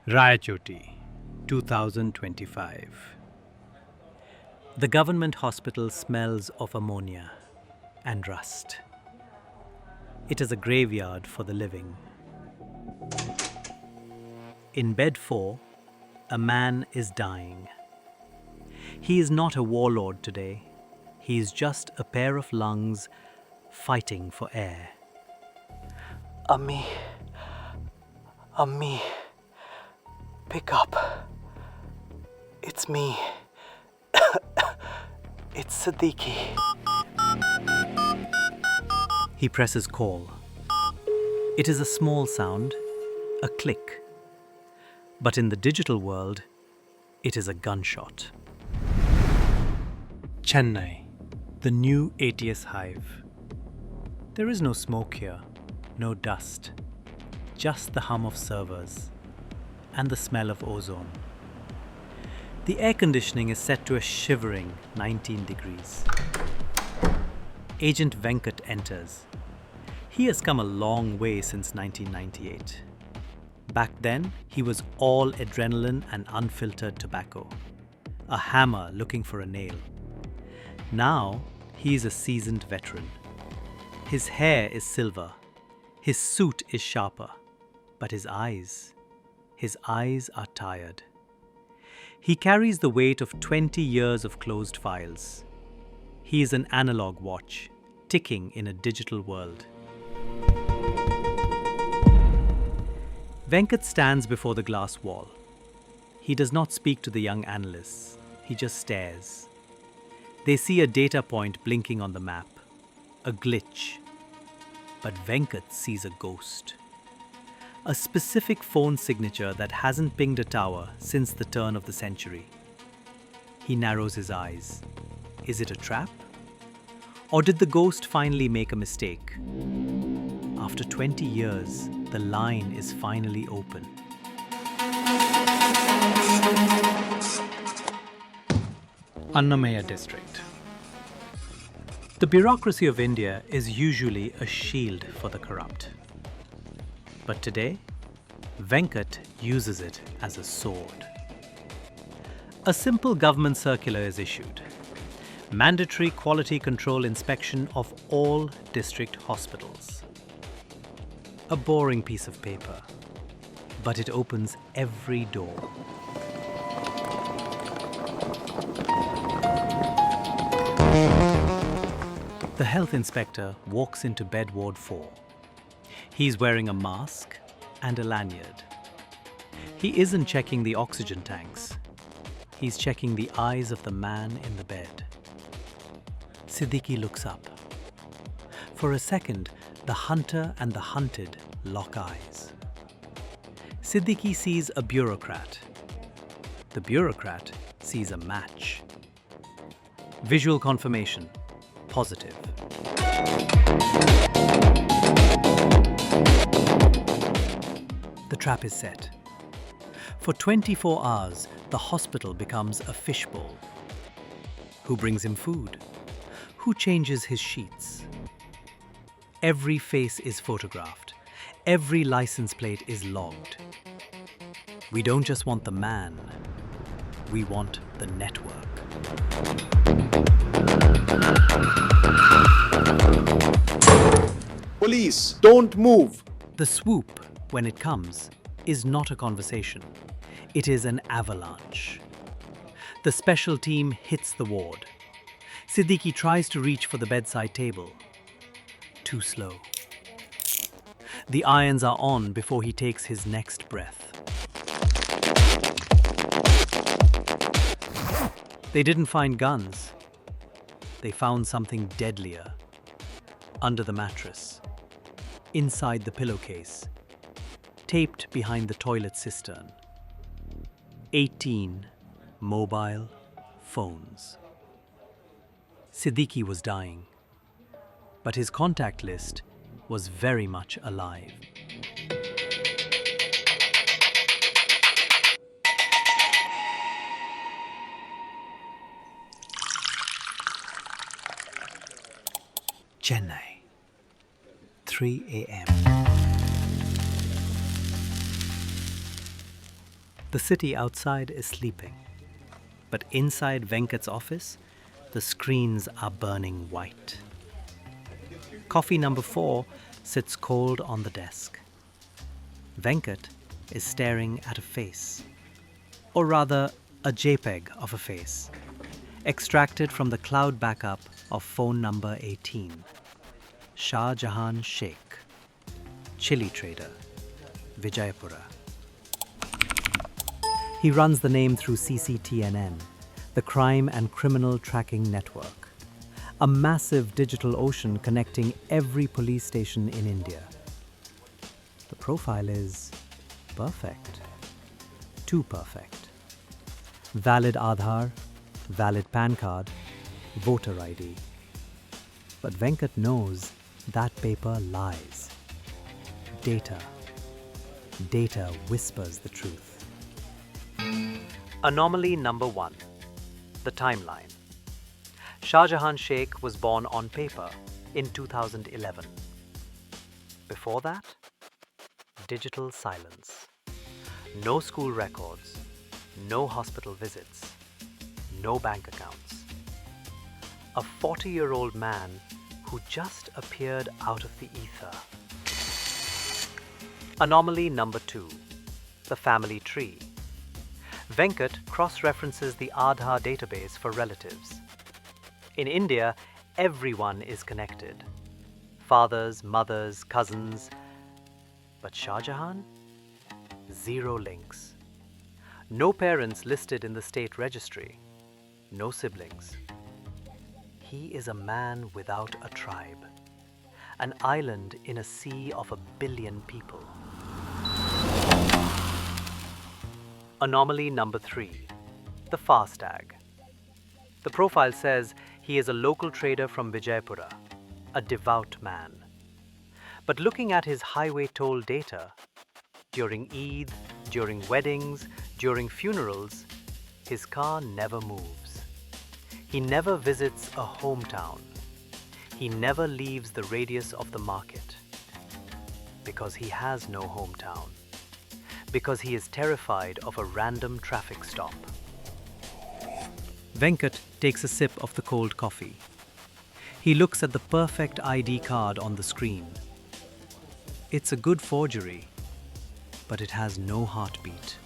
Rayachoti, 2025. The government hospital smells of ammonia and rust. It is a graveyard for the living. In bed 4, a man is dying. He is not a warlord today. He is just a pair of lungs fighting for air. Ammi, pick up. It's me. It's Siddiqui. He presses call. It is a small sound, a click. But in the digital world, it is a gunshot. Chennai, the new ATS hive. There is no smoke here, no dust, just the hum of servers and the smell of ozone. The air conditioning is set to a shivering 19 degrees. Agent Venkat enters. He has come a long way since 1998. Back then, he was all adrenaline and unfiltered tobacco, a hammer looking for a nail. Now, he is a seasoned veteran. His hair is silver, his suit is sharper, but his eyes are tired. He carries the weight of 20 years of closed files. He is an analog watch, ticking in a digital world. Venkat stands before the glass wall. He does not speak to the young analysts. He just stares. They see a data point blinking on the map, a glitch. But Venkat sees a ghost. A specific phone signature that hasn't pinged a tower since the turn of the century. He narrows his eyes. Is it a trap? Or did the ghost finally make a mistake? After 20 years, the line is finally open. Annamaya district. The bureaucracy of India is usually a shield for the corrupt. But today, Venkat uses it as a sword. A simple government circular is issued. Mandatory quality control inspection of all district hospitals. A boring piece of paper, but it opens every door. The health inspector walks into bed ward 4. He's wearing a mask and a lanyard. He isn't checking the oxygen tanks. He's checking the eyes of the man in the bed. Siddiqui looks up. For a second, the hunter and the hunted lock eyes. Siddiqui sees a bureaucrat. The bureaucrat sees a match. Visual confirmation, positive. The trap is set. For 24 hours, the hospital becomes a fishbowl. Who brings him food? Who changes his sheets? Every face is photographed. Every license plate is logged. We don't just want the man. We want the network. Police, don't move! The swoop, when it comes, is not a conversation. It is an avalanche. The special team hits the ward. Siddiqui tries to reach for the bedside table. Too slow. The irons are on before he takes his next breath. They didn't find guns. They found something deadlier. Under the mattress. Inside the pillowcase. Taped behind the toilet cistern. 18 mobile phones. Siddiqui was dying, but his contact list was very much alive. Chennai, 3 a.m. The city outside is sleeping, but inside Venkat's office, the screens are burning white. Coffee number 4 sits cold on the desk. Venkat is staring at a face, or rather a JPEG of a face, extracted from the cloud backup of phone number 18. Shah Jahan Sheikh, chili trader, Vijayapura. He runs the name through CCTNN, the Crime and Criminal Tracking Network, a massive digital ocean connecting every police station in India. The profile is perfect. Too perfect. Valid Aadhaar, valid PAN card, voter ID. But Venkat knows that paper lies. Data whispers the truth. Anomaly number 1. The timeline. Shah Jahan Sheikh was born on paper in 2011. Before that, digital silence. No school records, no hospital visits, no bank accounts. A 40-year-old man who just appeared out of the ether. Anomaly number 2. The family tree. Venkat cross-references the Aadhaar database for relatives. In India, everyone is connected. Fathers, mothers, cousins. But Shah Jahan? 0 links. No parents listed in the state registry. No siblings. He is a man without a tribe. An island in a sea of 1 billion people. Anomaly number 3. The FASTag. The profile says he is a local trader from Vijayapura, a devout man. But looking at his highway toll data, during Eid, during weddings, during funerals, his car never moves. He never visits a hometown. He never leaves the radius of the market. Because he has no hometown. Because he is terrified of a random traffic stop. Venkat takes a sip of the cold coffee. He looks at the perfect ID card on the screen. It's a good forgery, but it has no heartbeat.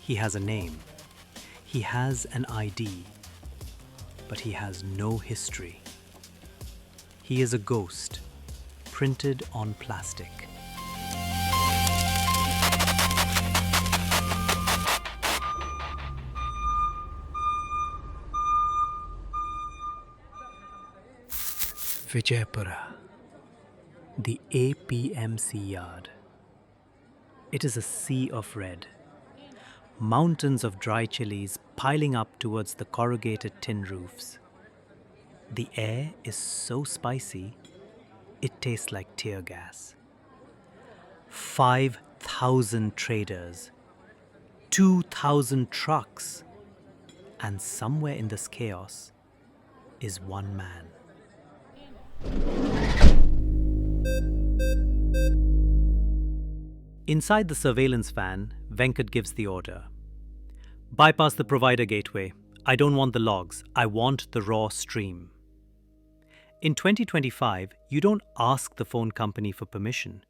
He has a name. He has an ID, but he has no history. He is a ghost, printed on plastic. Vijayapura, the APMC yard. It is a sea of red. Mountains of dry chilies piling up towards the corrugated tin roofs. The air is so spicy, it tastes like tear gas. 5,000 traders, 2,000 trucks, and somewhere in this chaos is one man. Inside the surveillance van, Venkat gives the order. Bypass the provider gateway. I don't want the logs. I want the raw stream. In 2025, you don't ask the phone company for permission.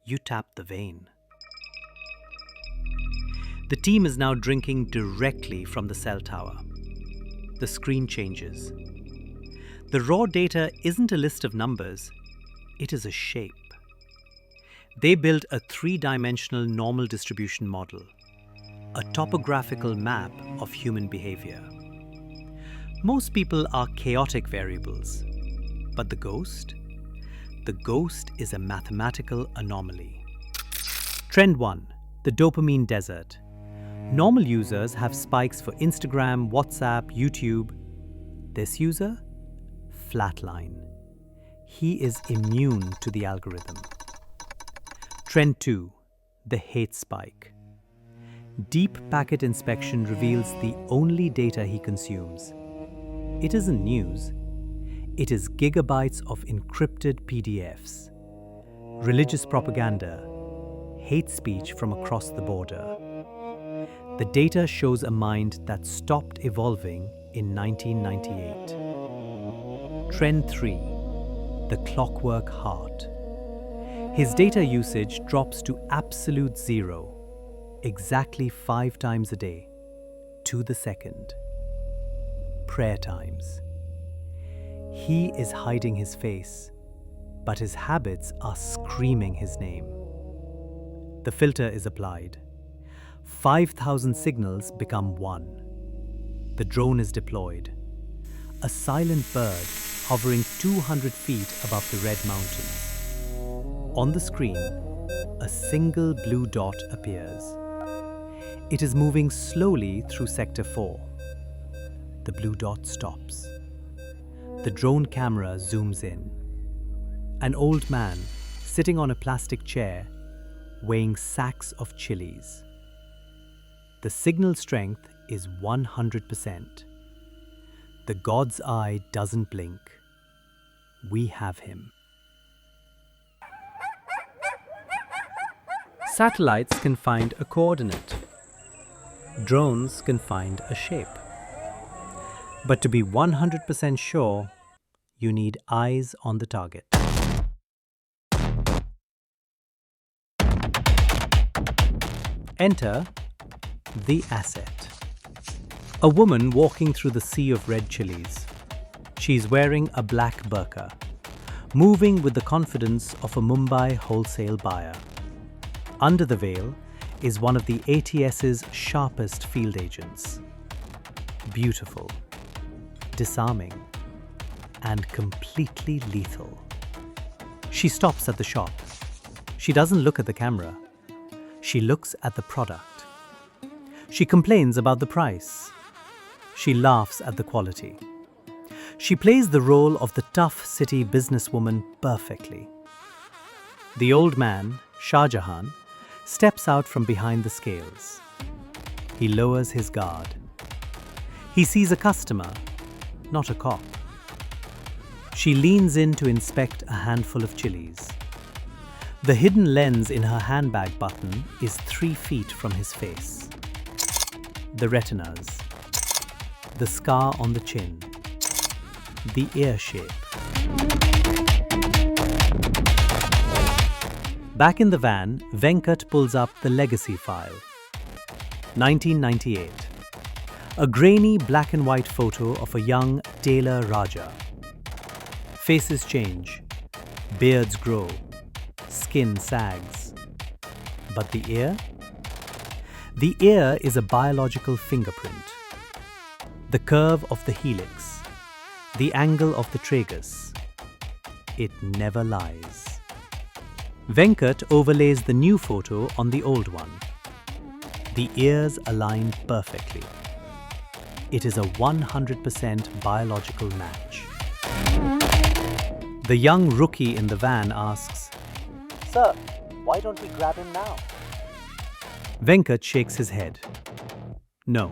You tap the vein. The team is now drinking directly from the cell tower. The screen changes. The raw data isn't a list of numbers, it is a shape. They built a 3-dimensional normal distribution model, a topographical map of human behavior. Most people are chaotic variables, but the ghost? The ghost is a mathematical anomaly. Trend 1, the dopamine desert. Normal users have spikes for Instagram, WhatsApp, YouTube. This user? Flatline. He is immune to the algorithm. Trend 2, the hate spike. Deep packet inspection reveals the only data he consumes. It isn't news. It is gigabytes of encrypted PDFs. Religious propaganda. Hate speech from across the border. The data shows a mind that stopped evolving in 1998. Trend 3. The clockwork heart. His data usage drops to absolute zero, exactly 5 times a day, to the second. Prayer times. He is hiding his face, but his habits are screaming his name. The filter is applied. 5,000 signals become one. The drone is deployed. A silent bird hovering 200 feet above the Red Mountains. On the screen, a single blue dot appears. It is moving slowly through Sector 4. The blue dot stops. The drone camera zooms in. An old man sitting on a plastic chair, weighing sacks of chilies. The signal strength is 100%. The God's eye doesn't blink. We have him. Satellites can find a coordinate. Drones can find a shape. But to be 100% sure, you need eyes on the target. Enter the asset. A woman walking through the sea of red chilies. She's wearing a black burqa, moving with the confidence of a Mumbai wholesale buyer. Under the veil is one of the ATS's sharpest field agents. Beautiful, disarming, and completely lethal. She stops at the shop. She doesn't look at the camera. She looks at the product. She complains about the price. She laughs at the quality. She plays the role of the tough city businesswoman perfectly. The old man, Shah Jahan, steps out from behind the scales. He lowers his guard. He sees a customer, not a cop. She leans in to inspect a handful of chilies. The hidden lens in her handbag button is 3 feet from his face. The retinas, the scar on the chin, the ear shape. Back in the van, Venkat pulls up the legacy file. 1998. A grainy black and white photo of a young Tailor Raja. Faces change, beards grow, skin sags. But the ear? The ear is a biological fingerprint. The curve of the helix, the angle of the tragus. It never lies. Venkat overlays the new photo on the old one. The ears align perfectly. It is a 100% biological match. The young rookie in the van asks, Sir, why don't we grab him now? Venkat shakes his head. No.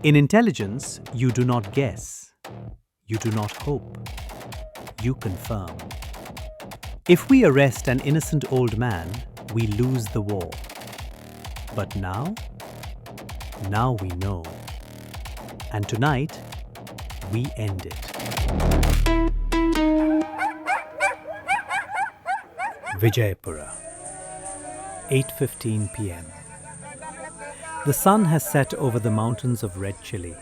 In intelligence, you do not guess. You do not hope. You confirm. If we arrest an innocent old man, we lose the war. But now we know. And tonight, we end it. Vijayapura, 8:15 p.m. The sun has set over the mountains of red chili.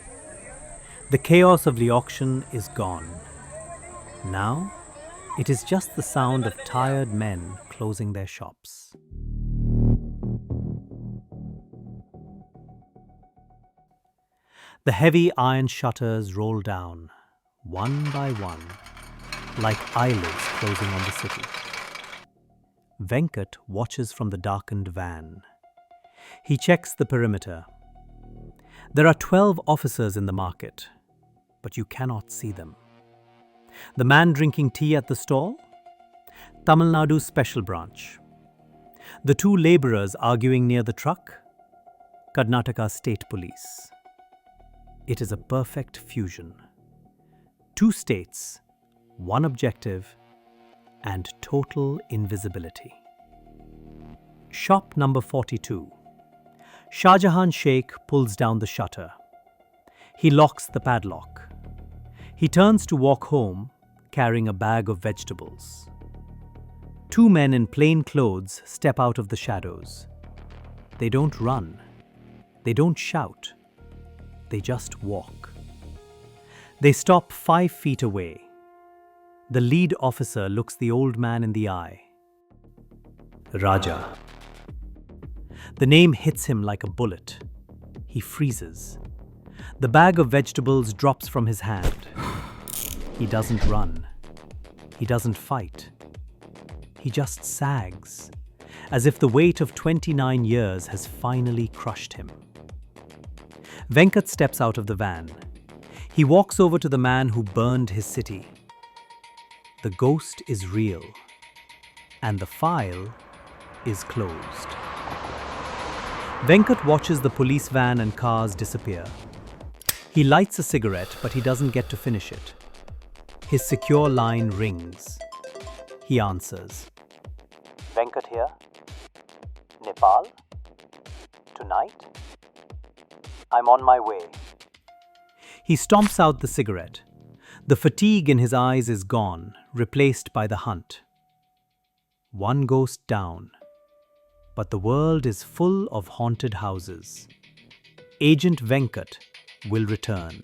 The chaos of the auction is gone. Now, it is just the sound of tired men closing their shops. The heavy iron shutters roll down, one by one, like eyelids closing on the city. Venkat watches from the darkened van. He checks the perimeter. There are 12 officers in the market, but you cannot see them. The man drinking tea at the stall? Tamil Nadu Special Branch. The 2 labourers arguing near the truck? Karnataka State Police. It is a perfect fusion. 2 states, 1 objective, and total invisibility. Shop number 42. Shah Jahan Sheikh pulls down the shutter. He locks the padlock. He turns to walk home, carrying a bag of vegetables. Two men in plain clothes step out of the shadows. They don't run. They don't shout. They just walk. They stop 5 feet away. The lead officer looks the old man in the eye. Raja. The name hits him like a bullet. He freezes. The bag of vegetables drops from his hand. He doesn't run. He doesn't fight. He just sags, as if the weight of 29 years has finally crushed him. Venkat steps out of the van. He walks over to the man who burned his city. The ghost is real, and the file is closed. Venkat watches the police van and cars disappear. He lights a cigarette, but he doesn't get to finish it. His secure line rings. He answers. Venkat here. Nepal? Tonight? I'm on my way. He stomps out the cigarette. The fatigue in his eyes is gone, replaced by the hunt. One ghost down. But the world is full of haunted houses. Agent Venkat will return.